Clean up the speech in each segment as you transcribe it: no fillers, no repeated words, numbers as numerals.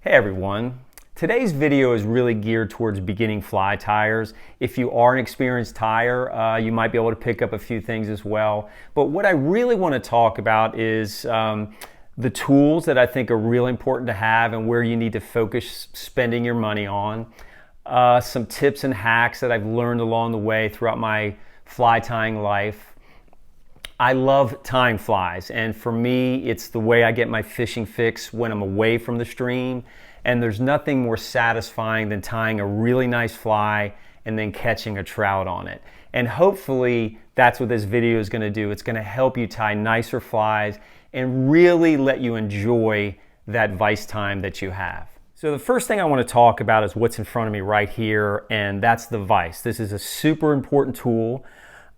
Hey everyone, today's video is really geared towards beginning fly tyers. If you are an experienced tyer, you might be able to pick up a few things as well. But what I really want to talk about is the tools that I think are really important to have and where you need to focus spending your money on. Some tips and hacks that I've learned along the way throughout my fly tying life. I love tying flies, and for me, it's the way I get my fishing fix when I'm away from the stream, and there's nothing more satisfying than tying a really nice fly and then catching a trout on it. And hopefully, that's what this video is going to do. It's going to help you tie nicer flies and really let you enjoy that vise time that you have. So the first thing I want to talk about is what's in front of me right here, and that's the vise. This is a super important tool.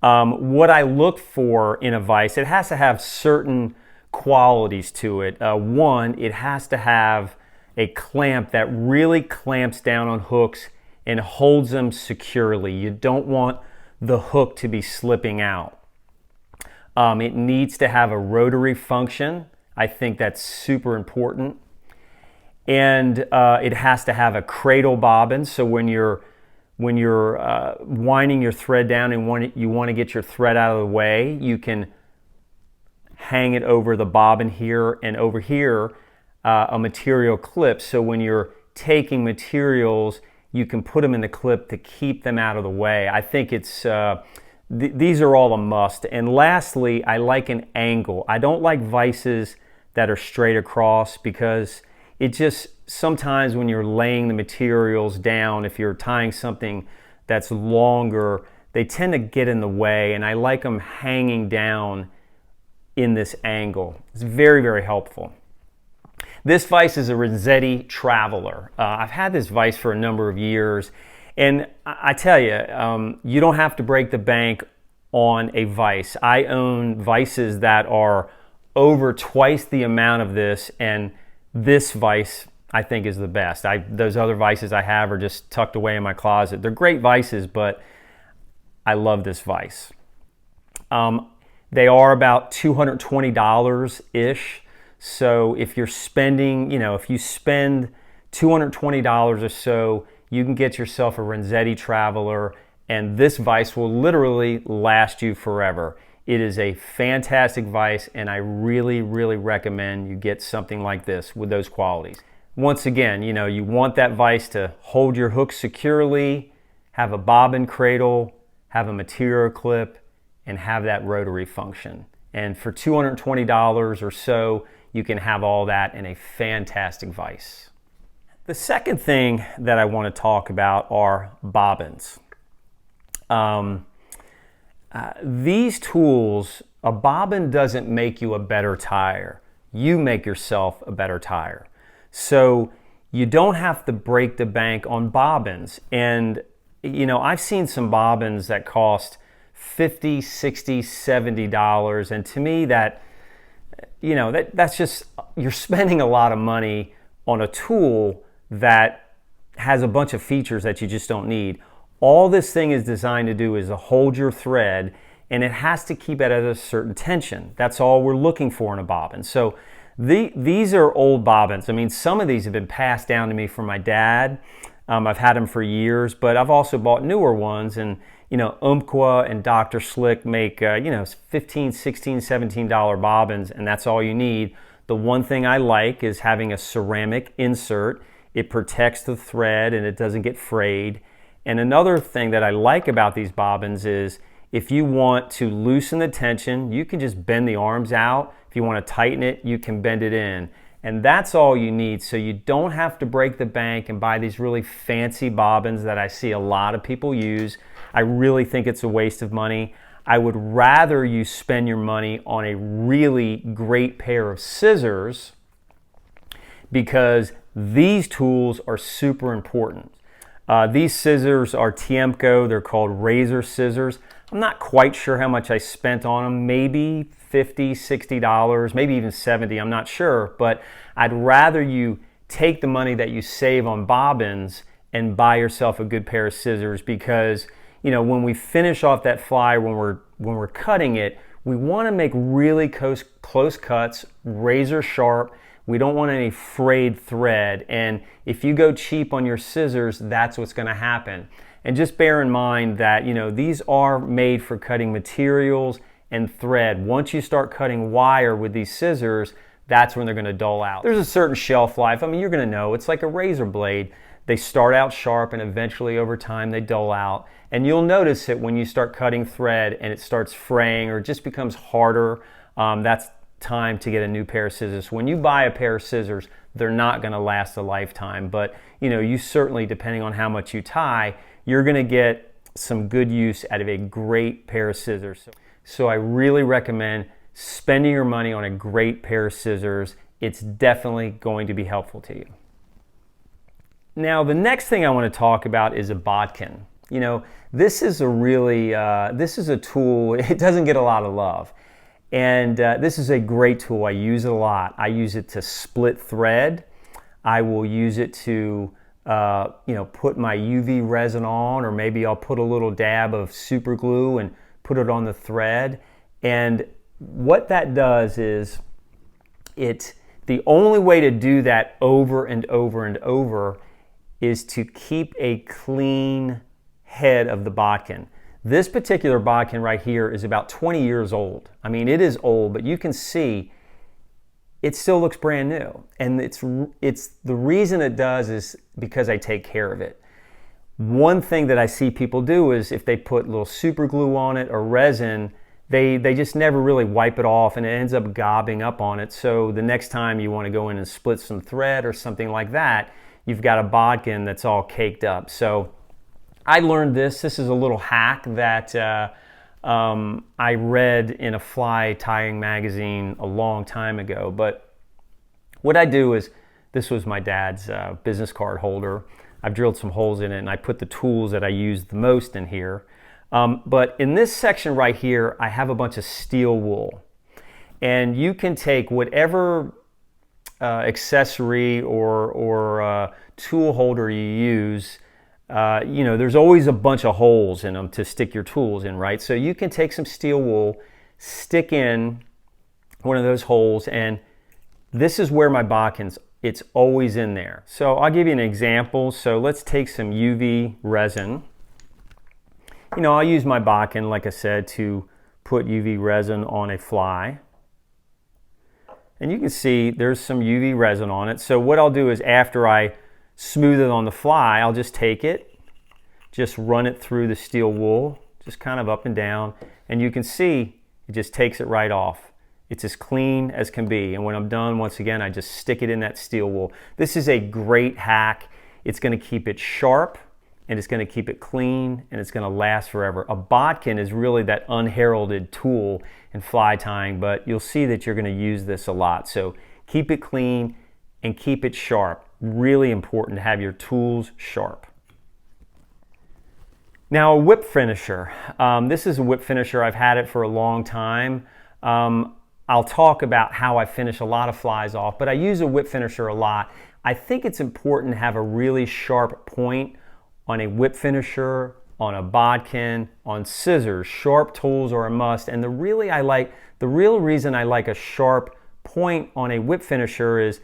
What I look for in a vise, it has to have certain qualities to it. One, it has to have a clamp that really clamps down on hooks and holds them securely. You don't want the hook to be slipping out. It needs to have a rotary function. I think that's super important. And it has to have a cradle bobbin, so when you're winding your thread down and you want to get your thread out of the way, you can hang it over the bobbin here, and over here a material clip, so when you're taking materials you can put them in the clip to keep them out of the way. I think it's these are all a must. And lastly, I like an angle. I don't like vices that are straight across, because it just, sometimes when you're laying the materials down, if you're tying something that's longer, they tend to get in the way, and I like them hanging down in this angle. It's very, very helpful. This vise is a Renzetti Traveler. I've had this vise for a number of years, and I tell you, you don't have to break the bank on a vise. I own vices that are over twice the amount of this, and this vise I think is the best. Those other vices I have are just tucked away in my closet. They're great vices, but I love this vise. They are about $220-ish. So if you're spending, if you spend $220 or so, you can get yourself a Renzetti Traveler, and this vise will literally last you forever. It is a fantastic vise, and I really, really recommend you get something like this with those qualities. Once again, you want that vise to hold your hook securely, have a bobbin cradle, have a material clip, and have that rotary function. And for $220 or so, you can have all that in a fantastic vise. The second thing that I want to talk about are bobbins. These tools, a bobbin doesn't make you a better tyer. You make yourself a better tyer. So you don't have to break the bank on bobbins. And, I've seen some bobbins that cost $50, $60, $70. And to me that's just, you're spending a lot of money on a tool that has a bunch of features that you just don't need. All this thing is designed to do is to hold your thread, and it has to keep it at a certain tension. That's all we're looking for in a bobbin. So these are old bobbins. I mean, some of these have been passed down to me from my dad. I've had them for years, but I've also bought newer ones, and Umpqua and Dr. Slick make $15, $16, $17 bobbins, and that's all you need. The one thing I like is having a ceramic insert. It protects the thread and it doesn't get frayed. And another thing that I like about these bobbins is if you want to loosen the tension, you can just bend the arms out. If you want to tighten it, you can bend it in. And that's all you need. So you don't have to break the bank and buy these really fancy bobbins that I see a lot of people use. I really think it's a waste of money. I would rather you spend your money on a really great pair of scissors, because these tools are super important. These scissors are Tiemco. They're called razor scissors. I'm not quite sure how much I spent on them, maybe $50, $60, maybe even $70, I'm not sure, but I'd rather you take the money that you save on bobbins and buy yourself a good pair of scissors, because when we finish off that fly, when we're cutting it, we want to make really close cuts, razor sharp. We don't want any frayed thread, and if you go cheap on your scissors, that's what's going to happen. And just bear in mind that, you know, these are made for cutting materials and thread. Once you start cutting wire with these scissors, that's when they're going to dull out. There's a certain shelf life. I mean, you're going to know. It's like a razor blade. They start out sharp and eventually over time they dull out. And you'll notice it when you start cutting thread and it starts fraying or just becomes harder. That's time to get a new pair of scissors. When you buy a pair of scissors, they're not going to last a lifetime. But, you know, you certainly, depending on how much you tie, you're going to get some good use out of a great pair of scissors. So I really recommend spending your money on a great pair of scissors. It's definitely going to be helpful to you. Now, the next thing I want to talk about is a bodkin. You know, this is a really, this is a tool, it doesn't get a lot of love. And this is a great tool. I use it a lot. I use it to split thread. I will use it to you know, put my UV resin on, or maybe I'll put a little dab of super glue and put it on the thread. And what that does is, the only way to do that over and over and over is to keep a clean head of the bodkin. This particular bodkin right here is about 20 years old. I mean, it is old, but you can see it still looks brand new. And it's the reason it does is because I take care of it. One thing that I see people do is if they put a little super glue on it or resin, they just never really wipe it off and it ends up gobbing up on it. So the next time you want to go in and split some thread or something like that, you've got a bodkin that's all caked up. So I learned this. This is a little hack that I read in a fly tying magazine a long time ago. But what I do is, this was my dad's business card holder. I've drilled some holes in it and I put the tools that I use the most in here. But in this section right here, I have a bunch of steel wool. And you can take whatever accessory or tool holder you use. You know, there's always a bunch of holes in them to stick your tools in, right? So you can take some steel wool, stick in one of those holes, and this is where my bodkins, it's always in there. So I'll give you an example. So let's take some UV resin. You know, I'll use my bodkin, like I said, to put UV resin on a fly. And you can see there's some UV resin on it. So what I'll do is, after I smooth it on the fly, I'll just take it, just run it through the steel wool, just kind of up and down, and you can see it just takes it right off. It's as clean as can be. And when I'm done, once again, I just stick it in that steel wool. This is a great hack. It's going to keep it sharp, and it's going to keep it clean, and it's going to last forever. A bodkin is really that unheralded tool in fly tying, but you'll see that you're going to use this a lot. So keep it clean and keep it sharp. Really important to have your tools sharp. Now, a whip finisher. This is a whip finisher. I've had it for a long time. I'll talk about how I finish a lot of flies off, but I use a whip finisher a lot. I think it's important to have a really sharp point on a whip finisher, on a bodkin, on scissors. Sharp tools are a must. And the real reason I like a sharp point on a whip finisher is,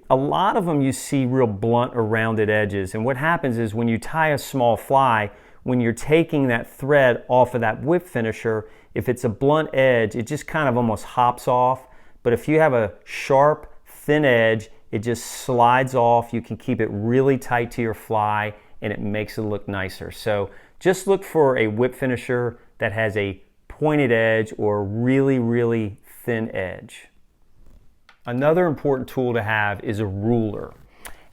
a lot of them you see real blunt or rounded edges. And what happens is, when you tie a small fly, when you're taking that thread off of that whip finisher, if it's a blunt edge, it just kind of almost hops off. But if you have a sharp, thin edge, it just slides off. You can keep it really tight to your fly and it makes it look nicer. So just look for a whip finisher that has a pointed edge or really, really thin edge. Another important tool to have is a ruler.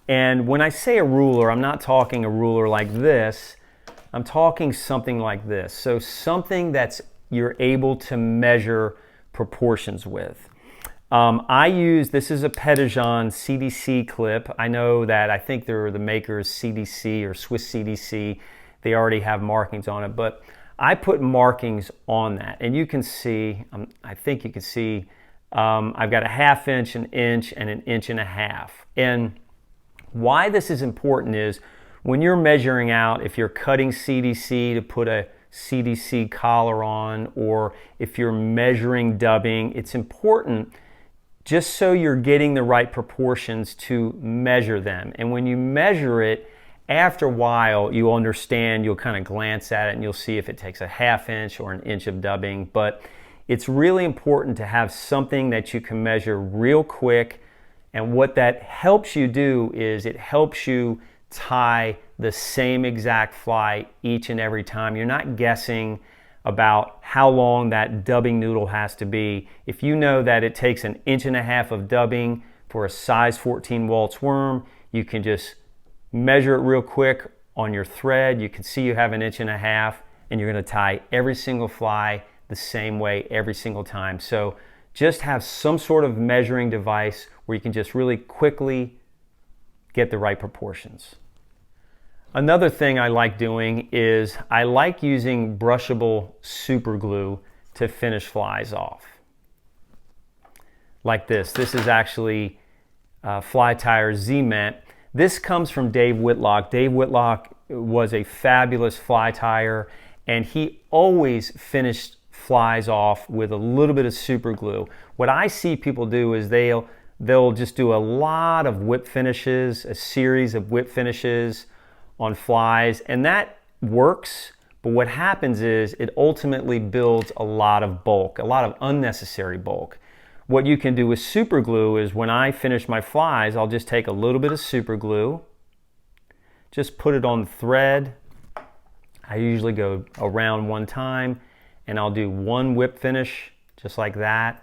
And when I say a ruler, I'm not talking a ruler like this. I'm talking something like this. So something that's you're able to measure proportions with. This is a Petition CDC clip. I know that I think they're the makers CDC or Swiss CDC. They already have markings on it, but I put markings on that. And you can see, I think you can see, I've got a 1/2 inch, an inch, and an 1.5 inches. And why this is important is, when you're measuring out, if you're cutting CDC to put a CDC collar on, or if you're measuring dubbing, it's important just so you're getting the right proportions to measure them. And when you measure it, after a while, you'll understand, you'll kind of glance at it and you'll see if it takes a ½ inch or an inch of dubbing. But it's really important to have something that you can measure real quick. And what that helps you do is it helps you tie the same exact fly each and every time. You're not guessing about how long that dubbing noodle has to be. If you know that it takes an inch and a half of dubbing for a size 14 Waltz worm, you can just measure it real quick on your thread. You can see you have an inch and a half, and you're going to tie every single fly the same way every single time. So just have some sort of measuring device where you can just really quickly get the right proportions. Another thing I like doing is I like using brushable super glue to finish flies off. Like this. This is actually Fly Tyer Z-Ment. This comes from Dave Whitlock. Dave Whitlock was a fabulous fly tyer, and he always finished flies off with a little bit of super glue. What I see people do is they'll just do a lot of whip finishes, a series of whip finishes on flies, and that works, but what happens is it ultimately builds a lot of bulk, a lot of unnecessary bulk. What you can do with super glue is when I finish my flies, I'll just take a little bit of super glue, just put it on the thread. I usually go around one time, and I'll do one whip finish just like that,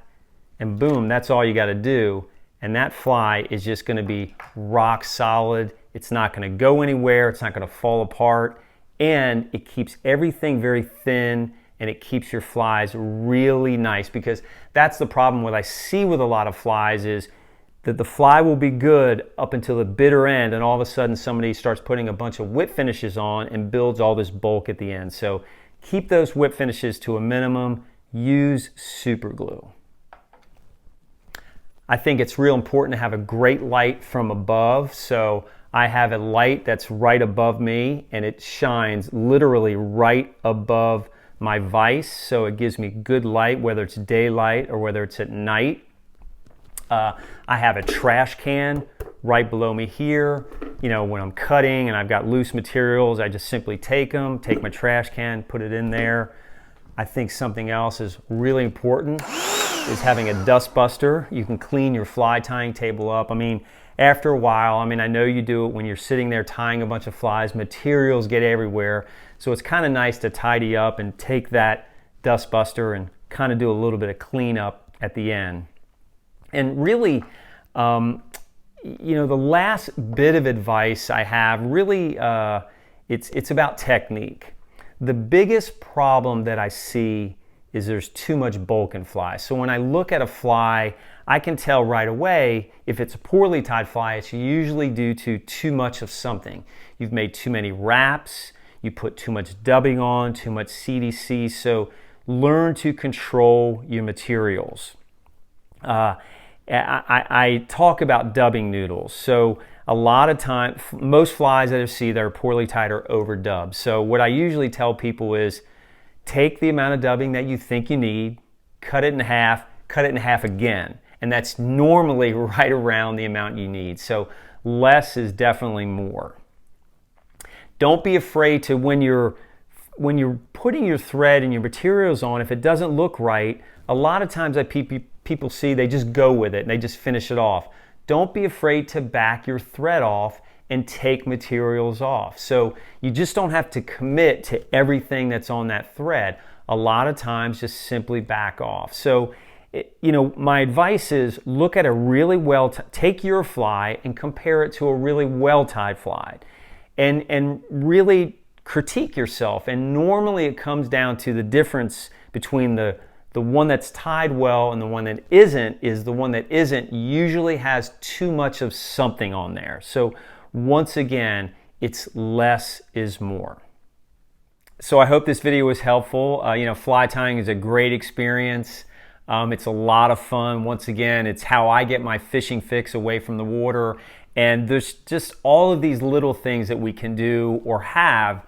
and boom, that's all you got to do. And that fly is just going to be rock solid. It's not going to go anywhere. It's not going to fall apart. And it keeps everything very thin, and it keeps your flies really nice, because that's the problem what I see with a lot of flies is that the fly will be good up until the bitter end, and all of a sudden somebody starts putting a bunch of whip finishes on and builds all this bulk at the end. So keep those whip finishes to a minimum. Use super glue. I think it's real important to have a great light from above. So I have a light that's right above me, and it shines literally right above my vise. So it gives me good light, whether it's daylight or whether it's at night. I have a trash can right below me here. You know, when I'm cutting and I've got loose materials, I just simply take my trash can, put it in there. I think something else is really important is having a dust buster. You can clean your fly tying table up. I mean, after a while, I know you do it when you're sitting there tying a bunch of flies, materials get everywhere. So it's kind of nice to tidy up and take that dust buster and kind of do a little bit of cleanup at the end. And really, you know, the last bit of advice I have, really, it's about technique. The biggest problem that I see is there's too much bulk in flies. So when I look at a fly, I can tell right away if it's a poorly tied fly, it's usually due to too much of something. You've made too many wraps, you put too much dubbing on, too much CDC, so learn to control your materials. I talk about dubbing noodles. So a lot of time, most flies that I see that are poorly tied are overdubbed. So what I usually tell people is take the amount of dubbing that you think you need, cut it in half again. And that's normally right around the amount you need. So less is definitely more. Don't be afraid to, when you're putting your thread and your materials on, if it doesn't look right, a lot of times people see they just go with it and they just finish it off. Don't be afraid to back your thread off and take materials off. So you just don't have to commit to everything that's on that thread. A lot of times just simply back off. So, you know, my advice is look at a really take your fly and compare it to a really well-tied fly and really critique yourself. And normally it comes down to the difference between the one that's tied well and the one that isn't, is the one that isn't usually has too much of something on there. So once again, it's less is more. So I hope this video was helpful. You know, fly tying is a great experience. It's a lot of fun. Once again, it's how I get my fishing fix away from the water. And there's just all of these little things that we can do or have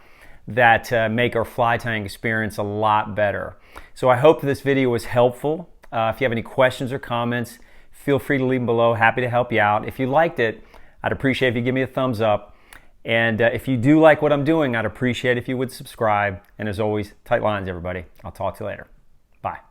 that make our fly tying experience a lot better. So I hope this video was helpful. If you have any questions or comments, feel free to leave them below. Happy to help you out. If you liked it, I'd appreciate if you give me a thumbs up. And if you do like what I'm doing, I'd appreciate if you would subscribe. And as always, tight lines, everybody. I'll talk to you later. Bye.